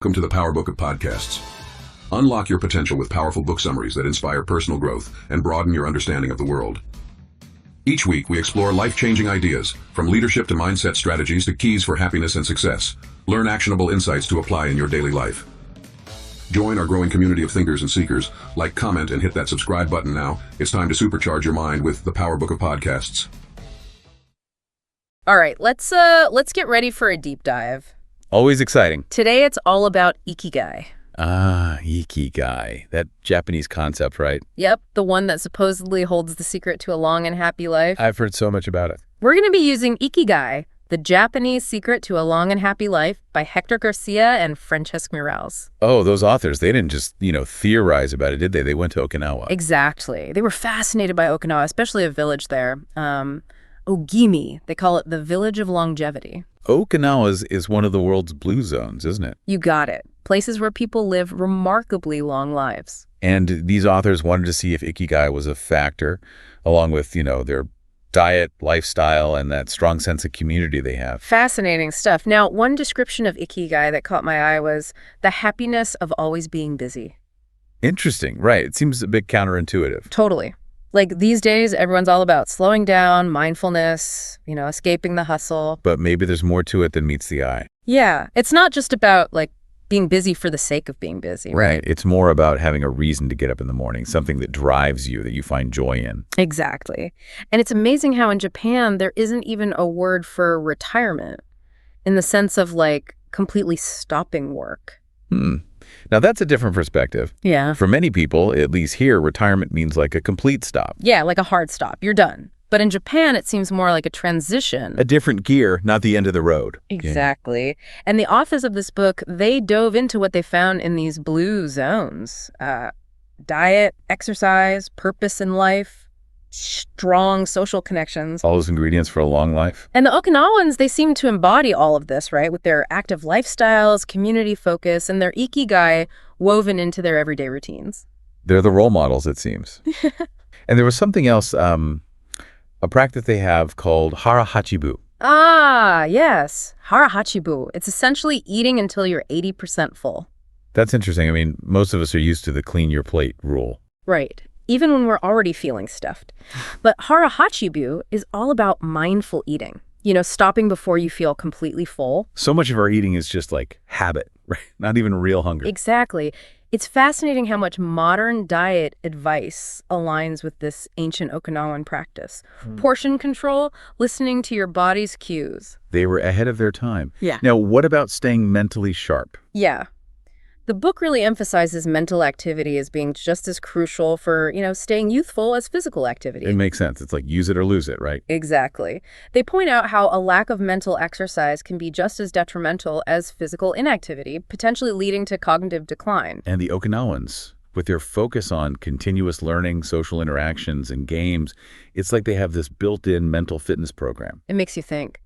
Welcome to the Power Book of Podcasts. Unlock your potential with powerful book summaries that inspire personal growth and broaden your understanding of the world. Each week, we explore life-changing ideas, from leadership to mindset strategies to keys for happiness and success. Learn actionable insights to apply in your daily life. Join our growing community of thinkers and seekers. Like, comment, and hit that subscribe button now. It's time to supercharge your mind with the Power Book of Podcasts. All right, let's get ready for a deep dive. Always exciting. Today it's all about Ikigai. Ikigai. That Japanese concept, right? Yep, the one that supposedly holds the secret to a long and happy life. I've heard so much about it. We're going to be using Ikigai, the Japanese secret to a long and happy life by Héctor García and Francesc Miralles. Oh, those authors, they didn't just, theorize about it, did they? They went to Okinawa. Exactly. They were fascinated by Okinawa, especially a village there. Ogimi, they call it the village of longevity. Okinawa is one of the world's blue zones, isn't it? You got it. Places where people live remarkably long lives. And these authors wanted to see if Ikigai was a factor, along with, their diet, lifestyle, and that strong sense of community they have. Fascinating stuff. Now, one description of Ikigai that caught my eye was the happiness of always being busy. Interesting, right. It seems a bit counterintuitive. Totally. Like these days, everyone's all about slowing down, mindfulness, escaping the hustle. But maybe there's more to it than meets the eye. Yeah, it's not just about being busy for the sake of being busy. Right. It's more about having a reason to get up in the morning, something that drives you, that you find joy in. Exactly. And it's amazing how in Japan, there isn't even a word for retirement in the sense of completely stopping work. Now, that's a different perspective. Yeah. For many people, at least here, retirement means a complete stop. Yeah, like a hard stop. You're done. But in Japan, it seems more like a transition. A different gear, not the end of the road. Exactly. Yeah. And the authors of this book, they dove into what they found in these blue zones. Diet, exercise, purpose in life, strong social connections. All those ingredients for a long life. And the Okinawans, they seem to embody all of this, right? With their active lifestyles, community focus, and their Ikigai woven into their everyday routines. They're the role models, it seems. And there was something else, a practice they have called hara hachibu. Ah, yes. Hara hachibu. It's essentially eating until you're 80% full. That's interesting. I mean, most of us are used to the clean your plate rule. Right. Even when we're already feeling stuffed. But hara hachibu is all about mindful eating. Stopping before you feel completely full. So much of our eating is just habit, right? Not even real hunger. Exactly. It's fascinating how much modern diet advice aligns with this ancient Okinawan practice. Portion control, listening to your body's cues. They were ahead of their time. Yeah. Now, what about staying mentally sharp? Yeah. The book really emphasizes mental activity as being just as crucial for, staying youthful as physical activity. It makes sense. It's use it or lose it, right? Exactly. They point out how a lack of mental exercise can be just as detrimental as physical inactivity, potentially leading to cognitive decline. And the Okinawans, with their focus on continuous learning, social interactions, and games, it's like they have this built-in mental fitness program. It makes you think,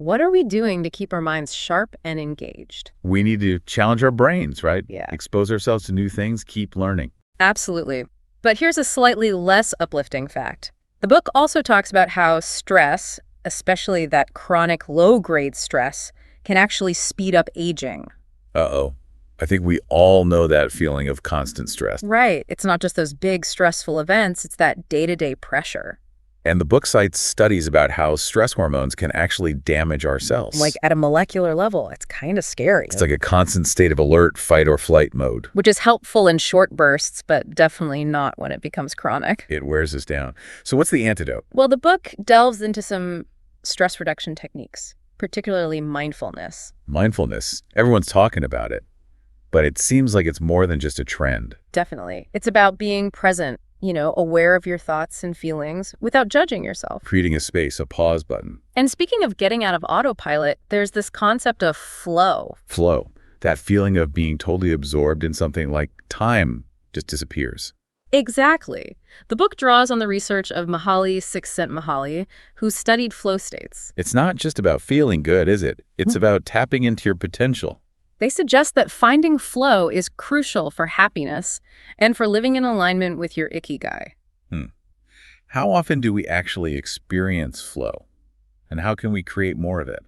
what are we doing to keep our minds sharp and engaged? We need to challenge our brains, right? Yeah. Expose ourselves to new things, keep learning. Absolutely. But here's a slightly less uplifting fact. The book also talks about how stress, especially that chronic low-grade stress, can actually speed up aging. Uh-oh. I think we all know that feeling of constant stress. Right. It's not just those big stressful events, it's that day-to-day pressure. And the book cites studies about how stress hormones can actually damage our cells. At a molecular level, it's kind of scary. It's like a constant state of alert, fight or flight mode. Which is helpful in short bursts, but definitely not when it becomes chronic. It wears us down. So what's the antidote? Well, the book delves into some stress reduction techniques, particularly mindfulness. Mindfulness. Everyone's talking about it. But it seems like it's more than just a trend. Definitely. It's about being present, aware of your thoughts and feelings without judging yourself. Creating a space, a pause button. And speaking of getting out of autopilot, there's this concept of flow. Flow. That feeling of being totally absorbed in something like time just disappears. Exactly. The book draws on the research of Mihaly Csikszentmihalyi, who studied flow states. It's not just about feeling good, is it? It's about tapping into your potential. They suggest that finding flow is crucial for happiness and for living in alignment with your Ikigai. How often do we actually experience flow? And how can we create more of it?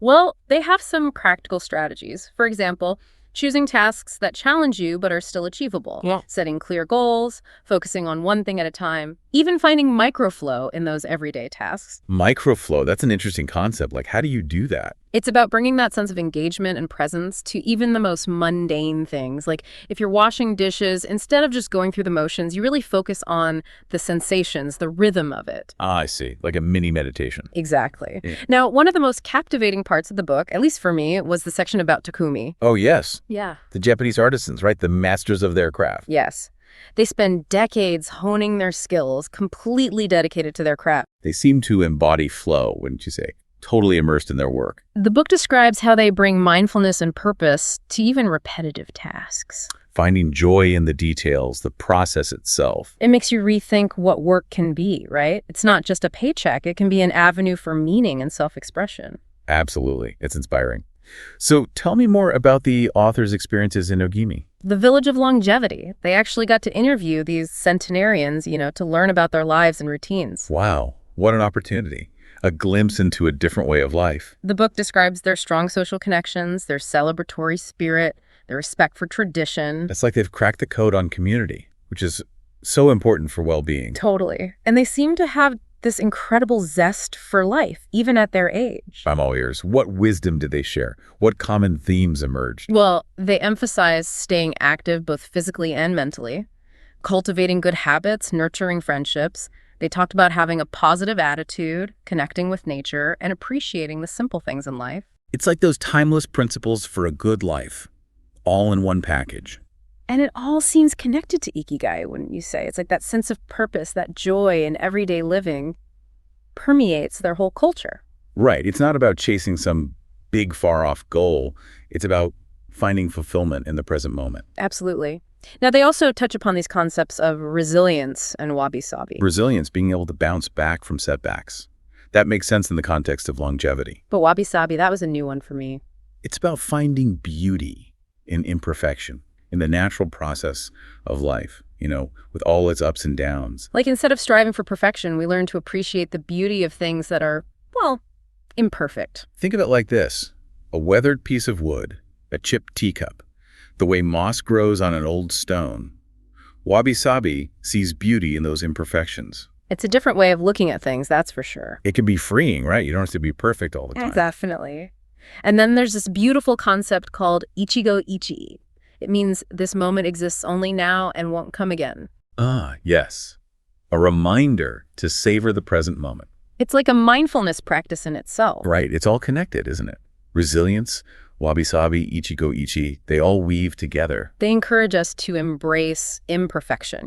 Well, they have some practical strategies. For example, choosing tasks that challenge you but are still achievable, setting clear goals, focusing on one thing at a time, even finding microflow in those everyday tasks. Microflow, that's an interesting concept. Like, how do you do that? It's about bringing that sense of engagement and presence to even the most mundane things. Like if you're washing dishes, instead of just going through the motions, you really focus on the sensations, the rhythm of it. Ah, I see. Like a mini meditation. Exactly. Yeah. Now, one of the most captivating parts of the book, at least for me, was the section about Takumi. Oh, yes. Yeah. The Japanese artisans, right? The masters of their craft. Yes. They spend decades honing their skills, completely dedicated to their craft. They seem to embody flow, wouldn't you say? Totally immersed in their work. The book describes how they bring mindfulness and purpose to even repetitive tasks. Finding joy in the details, the process itself. It makes you rethink what work can be, right? It's not just a paycheck. It can be an avenue for meaning and self-expression. Absolutely. It's inspiring. So tell me more about the author's experiences in Ogimi. The Village of Longevity. They actually got to interview these centenarians, to learn about their lives and routines. Wow. What an opportunity. A glimpse into a different way of life. The book describes their strong social connections, their celebratory spirit, their respect for tradition. It's like they've cracked the code on community, which is so important for well-being. Totally. And they seem to have this incredible zest for life, even at their age. I'm all ears. What wisdom did they share? What common themes emerged? Well, they emphasize staying active both physically and mentally, cultivating good habits, nurturing friendships. They talked about having a positive attitude, connecting with nature, and appreciating the simple things in life. It's like those timeless principles for a good life, all in one package. And it all seems connected to Ikigai, wouldn't you say? It's like that sense of purpose, that joy in everyday living permeates their whole culture. Right. It's not about chasing some big, far-off goal. It's about finding fulfillment in the present moment. Absolutely. Now, they also touch upon these concepts of resilience and wabi-sabi. Resilience, being able to bounce back from setbacks. That makes sense in the context of longevity. But wabi-sabi, that was a new one for me. It's about finding beauty in imperfection, in the natural process of life, with all its ups and downs. Like instead of striving for perfection, we learn to appreciate the beauty of things that are, imperfect. Think of it like this: a weathered piece of wood, a chipped teacup, the way moss grows on an old stone. Wabi-sabi sees beauty in those imperfections. It's a different way of looking at things, that's for sure. It can be freeing, right? You don't have to be perfect all the time. Definitely. And then there's this beautiful concept called ichigo ichi. It means this moment exists only now and won't come again. Ah, yes. A reminder to savor the present moment. It's like a mindfulness practice in itself. Right. It's all connected, isn't it? Resilience, wabi-sabi, ichigo ichi, they all weave together. They encourage us to embrace imperfection,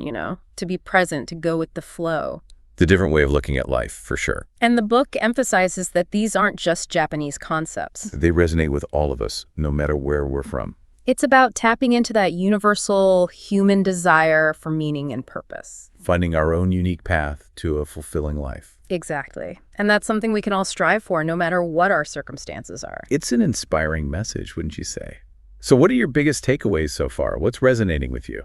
to be present, to go with the flow. The different way of looking at life, for sure. And the book emphasizes that these aren't just Japanese concepts. They resonate with all of us, no matter where we're from. It's about tapping into that universal human desire for meaning and purpose. Finding our own unique path to a fulfilling life. Exactly. And that's something we can all strive for, no matter what our circumstances are. It's an inspiring message, wouldn't you say? So what are your biggest takeaways so far? What's resonating with you?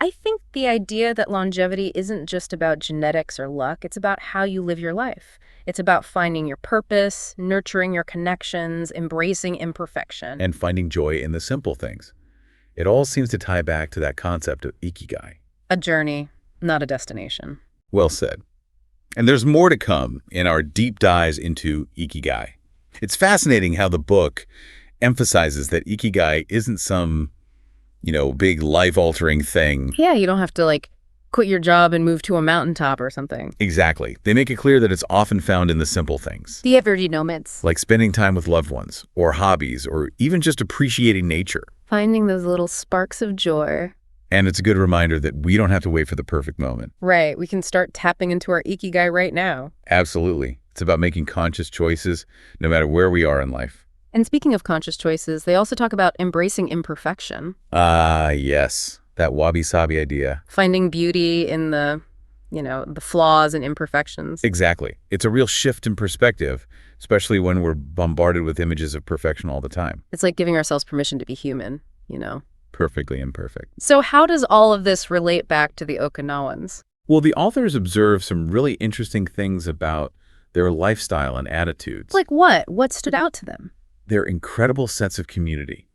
I think the idea that longevity isn't just about genetics or luck. It's about how you live your life. It's about finding your purpose, nurturing your connections, embracing imperfection. And finding joy in the simple things. It all seems to tie back to that concept of Ikigai. A journey, not a destination. Well said. And there's more to come in our deep dives into Ikigai. It's fascinating how the book emphasizes that Ikigai isn't some, big life-altering thing. Yeah, you don't have to, quit your job and move to a mountaintop or something. Exactly. They make it clear that it's often found in the simple things. The everyday moments. Like spending time with loved ones, or hobbies, or even just appreciating nature. Finding those little sparks of joy. And it's a good reminder that we don't have to wait for the perfect moment. Right. We can start tapping into our Ikigai right now. Absolutely. It's about making conscious choices, no matter where we are in life. And speaking of conscious choices, they also talk about embracing imperfection. Ah, yes. That wabi-sabi idea. Finding beauty in the flaws and imperfections. Exactly. It's a real shift in perspective, especially when we're bombarded with images of perfection all the time. It's like giving ourselves permission to be human, Perfectly imperfect. So how does all of this relate back to the Okinawans? Well, the authors observe some really interesting things about their lifestyle and attitudes. Like what? What stood out to them? Their incredible sense of community.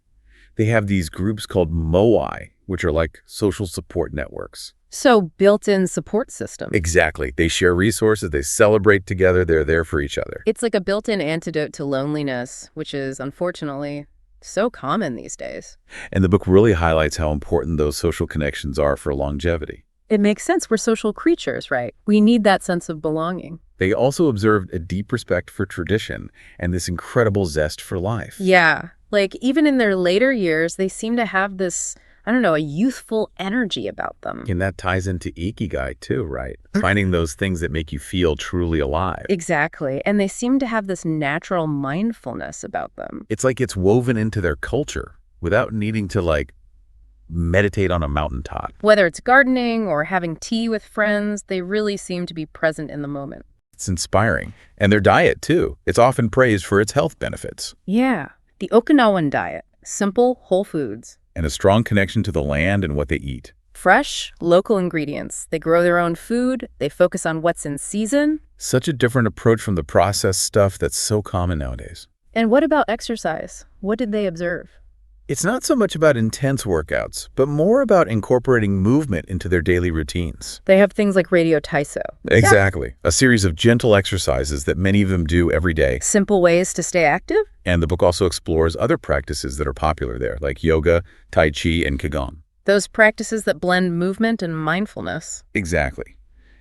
They have these groups called moai, which are like social support networks. So built-in support system. Exactly. They share resources, they celebrate together, they're there for each other. It's like a built-in antidote to loneliness, which is unfortunately so common these days. And the book really highlights how important those social connections are for longevity. It makes sense. We're social creatures, right? We need that sense of belonging. They also observed a deep respect for tradition and this incredible zest for life. Yeah. Like, even in their later years, they seem to have this, I don't know, a youthful energy about them. And that ties into Ikigai too, right? Finding those things that make you feel truly alive. Exactly. And they seem to have this natural mindfulness about them. It's like it's woven into their culture without needing to meditate on a mountaintop. Whether it's gardening or having tea with friends, they really seem to be present in the moment. It's inspiring. And their diet too. It's often praised for its health benefits. Yeah. The Okinawan diet. Simple, whole foods. And a strong connection to the land and what they eat. Fresh, local ingredients. They grow their own food. They focus on what's in season. Such a different approach from the processed stuff that's so common nowadays. And what about exercise? What did they observe? It's not so much about intense workouts, but more about incorporating movement into their daily routines. They have things like radio taiso. Exactly. A series of gentle exercises that many of them do every day. Simple ways to stay active. And the book also explores other practices that are popular there, like yoga, tai chi, and qigong. Those practices that blend movement and mindfulness. Exactly.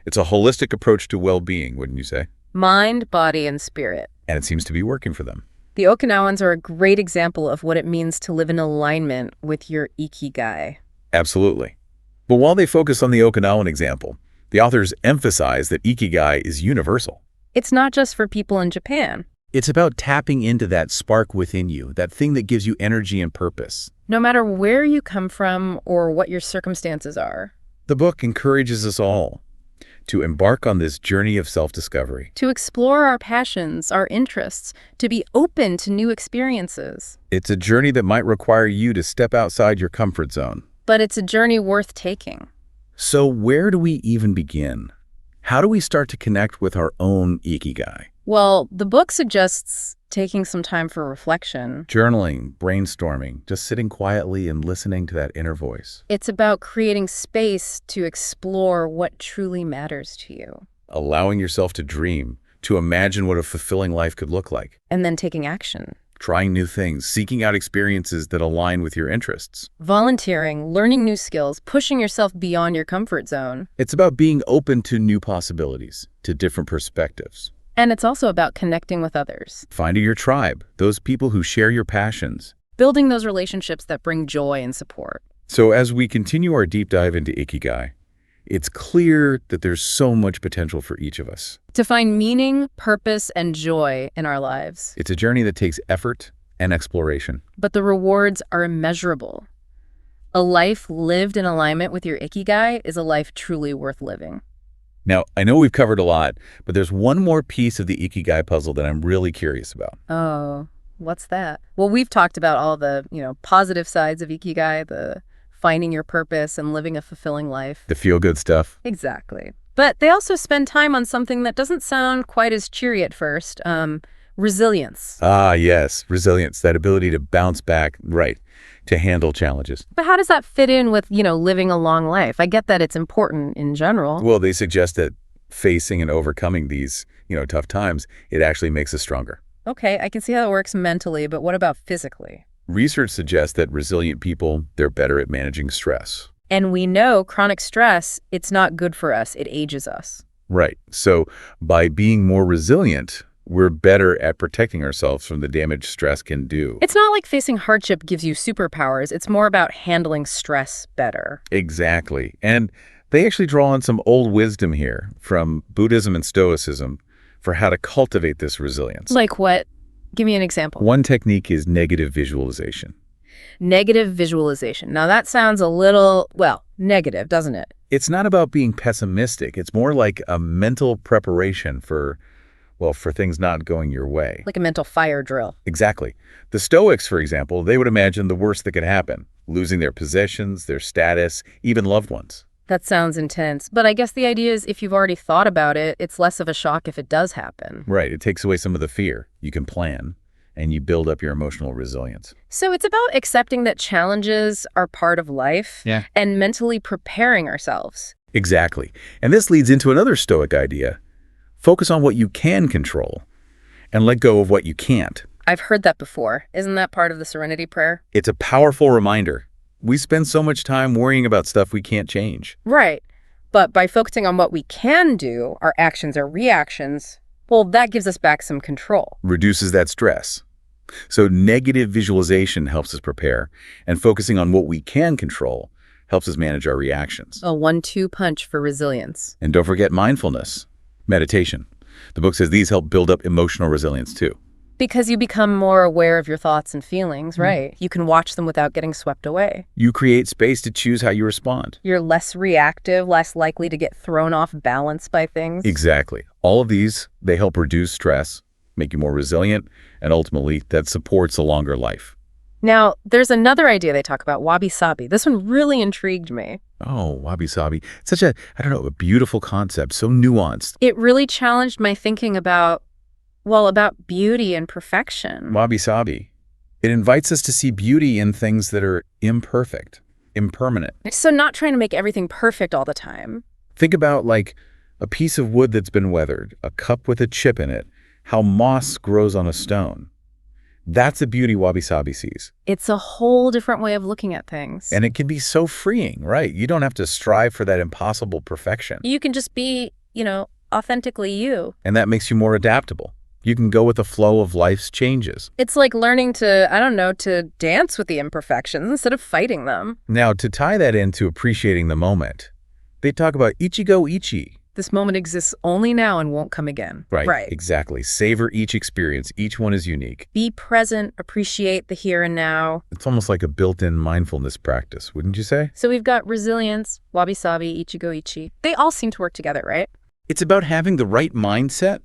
It's a holistic approach to well-being, wouldn't you say? Mind, body, and spirit. And it seems to be working for them. The Okinawans are a great example of what it means to live in alignment with your Ikigai. Absolutely. But while they focus on the Okinawan example, the authors emphasize that Ikigai is universal. It's not just for people in Japan. It's about tapping into that spark within you, that thing that gives you energy and purpose. No matter where you come from or what your circumstances are. The book encourages us all to embark on this journey of self-discovery. To explore our passions, our interests, to be open to new experiences. It's a journey that might require you to step outside your comfort zone. But it's a journey worth taking. So where do we even begin? How do we start to connect with our own Ikigai? Well, the book suggests taking some time for reflection. Journaling, brainstorming, just sitting quietly and listening to that inner voice. It's about creating space to explore what truly matters to you. Allowing yourself to dream, to imagine what a fulfilling life could look like. And then taking action. Trying new things, seeking out experiences that align with your interests. Volunteering, learning new skills, pushing yourself beyond your comfort zone. It's about being open to new possibilities, to different perspectives. And it's also about connecting with others. Finding your tribe, those people who share your passions. Building those relationships that bring joy and support. So as we continue our deep dive into Ikigai, it's clear that there's so much potential for each of us. To find meaning, purpose, and joy in our lives. It's a journey that takes effort and exploration. But the rewards are immeasurable. A life lived in alignment with your Ikigai is a life truly worth living. Now, I know we've covered a lot, but there's one more piece of the Ikigai puzzle that I'm really curious about. Oh, what's that? Well, we've talked about all the, positive sides of Ikigai, the finding your purpose and living a fulfilling life. The feel-good stuff. Exactly. But they also spend time on something that doesn't sound quite as cheery at first, resilience. Ah, yes, resilience, that ability to bounce back, right, to handle challenges. But how does that fit in with, living a long life? I get that it's important in general. Well, they suggest that facing and overcoming these, tough times, it actually makes us stronger. Okay, I can see how it works mentally, but what about physically? Research suggests that resilient people, they're better at managing stress. And we know chronic stress, it's not good for us. It ages us. Right. So by being more resilient, we're better at protecting ourselves from the damage stress can do. It's not like facing hardship gives you superpowers. It's more about handling stress better. Exactly. And they actually draw on some old wisdom here from Buddhism and Stoicism for how to cultivate this resilience. Like what? Give me an example. One technique is negative visualization. Negative visualization. Now that sounds a little, negative, doesn't it? It's not about being pessimistic. It's more like a mental preparation for things not going your way. Like a mental fire drill. Exactly. The Stoics, for example, they would imagine the worst that could happen, losing their possessions, their status, even loved ones. That sounds intense. But I guess the idea is if you've already thought about it, it's less of a shock if it does happen. Right. It takes away some of the fear. You can plan. and you build up your emotional resilience. So it's about accepting that challenges are part of life and mentally preparing ourselves. Exactly. And this leads into another Stoic idea. Focus on what you can control and let go of what you can't. I've heard that before. Isn't that part of the Serenity Prayer? It's a powerful reminder. We spend so much time worrying about stuff we can't change. Right. But by focusing on what we can do, our actions or reactions, well, that gives us back some control. Reduces that stress. So negative visualization helps us prepare, and focusing on what we can control helps us manage our reactions. A 1-2 punch for resilience. And don't forget mindfulness, meditation. The book says these help build up emotional resilience too. Because you become more aware of your thoughts and feelings, right? You can watch them without getting swept away. You create space to choose how you respond. You're less reactive, less likely to get thrown off balance by things. Exactly. All of these, they help reduce stress, make you more resilient, and ultimately that supports a longer life. Now, there's another idea they talk about, wabi-sabi. This one really intrigued me. Oh, wabi-sabi. Such a, a beautiful concept, so nuanced. It really challenged my thinking about beauty and perfection. Wabi-sabi. It invites us to see beauty in things that are imperfect, impermanent. So not trying to make everything perfect all the time. Think about like a piece of wood that's been weathered, a cup with a chip in it, how moss grows on a stone. That's the beauty wabi-sabi sees. It's a whole different way of looking at things. And it can be so freeing, right? You don't have to strive for that impossible perfection. You can just be, authentically you. And that makes you more adaptable. You can go with the flow of life's changes. It's like learning to dance with the imperfections instead of fighting them. Now, to tie that into appreciating the moment, they talk about ichigo. This moment exists only now and won't come again. Right. Exactly. Savor each experience. Each one is unique. Be present, appreciate the here and now. It's almost like a built-in mindfulness practice, wouldn't you say? So we've got resilience, wabi-sabi, ichigo. They all seem to work together, right? It's about having the right mindset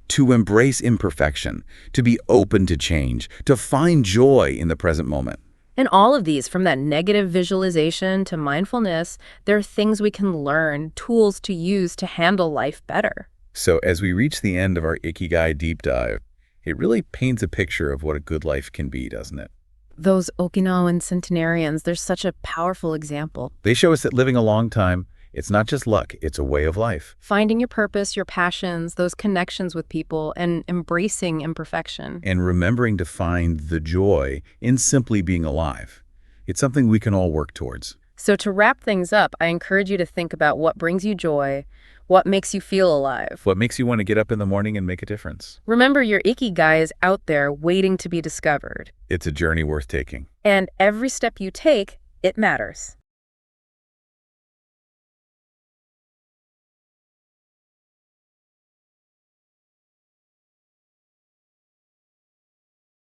to embrace imperfection, to be open to change, to find joy in the present moment. And all of these, from that negative visualization to mindfulness, they're things we can learn, tools to use to handle life better. So as we reach the end of our Ikigai deep dive, it really paints a picture of what a good life can be, doesn't it? Those Okinawan centenarians, they're such a powerful example. They show us that living a long time, it's not just luck, it's a way of life. Finding your purpose, your passions, those connections with people, and embracing imperfection. And remembering to find the joy in simply being alive. It's something we can all work towards. So to wrap things up, I encourage you to think about what brings you joy, what makes you feel alive. What makes you want to get up in the morning and make a difference. Remember, your Ikigai is out there waiting to be discovered. It's a journey worth taking. And every step you take, it matters.